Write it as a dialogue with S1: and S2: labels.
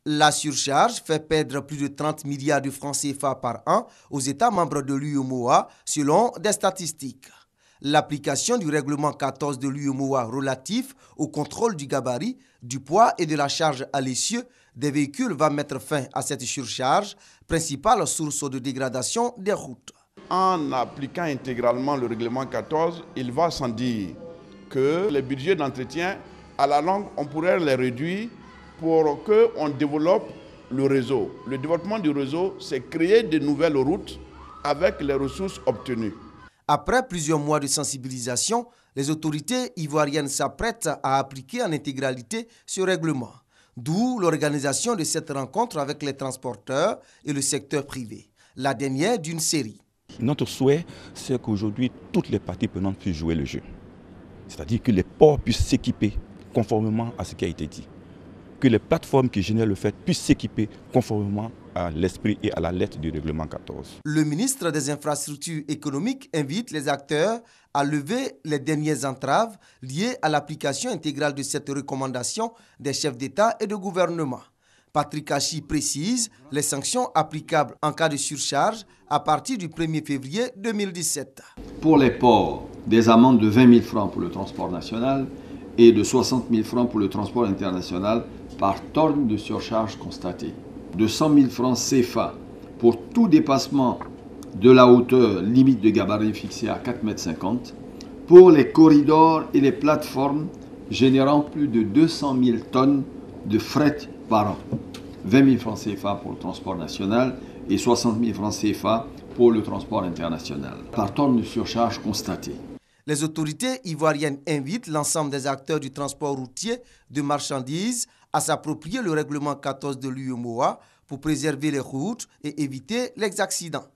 S1: La surcharge fait perdre plus de 30 milliards de francs CFA par an aux États membres de l'UEMOA, selon des statistiques. L'application du règlement 14 de l'UEMOA relatif au contrôle du gabarit, du poids et de la charge à l'essieu des véhicules va mettre fin à cette surcharge, principale source de dégradation des routes.
S2: En appliquant intégralement le règlement 14, il va sans dire que les budgets d'entretien, à la longue, on pourrait les réduire pour qu'on développe le réseau. Le développement du réseau, c'est créer de nouvelles routes avec les ressources obtenues.
S1: Après plusieurs mois de sensibilisation, les autorités ivoiriennes s'apprêtent à appliquer en intégralité ce règlement. D'où l'organisation de cette rencontre avec les transporteurs et le secteur privé, la dernière d'une série.
S3: Notre souhait, c'est qu'aujourd'hui, toutes les parties prenantes puissent jouer le jeu. C'est-à-dire que les ports puissent s'équiper conformément à ce qui a été dit. Que les plateformes qui génèrent le fret puissent s'équiper conformément à l'esprit et à la lettre du règlement 14.
S1: Le ministre des Infrastructures économiques invite les acteurs à lever les dernières entraves liées à l'application intégrale de cette recommandation des chefs d'État et de gouvernement. Patrick Hachi précise les sanctions applicables en cas de surcharge à partir du 1er février 2017.
S4: Pour les ports, des amendes de 20 000 francs pour le transport national et de 60 000 francs pour le transport international par tonne de surcharge constatée. De 100 000 francs CFA pour tout dépassement de la hauteur limite de gabarit fixée à 4,50 m pour les corridors et les plateformes générant plus de 200 000 tonnes de fret par an. 20 000 francs CFA pour le transport national et 60 000 francs CFA pour le transport international, par tonne de surcharge constatée.
S1: Les autorités ivoiriennes invitent l'ensemble des acteurs du transport routier de marchandises à s'approprier le règlement 14 de l'UEMOA pour préserver les routes et éviter les accidents.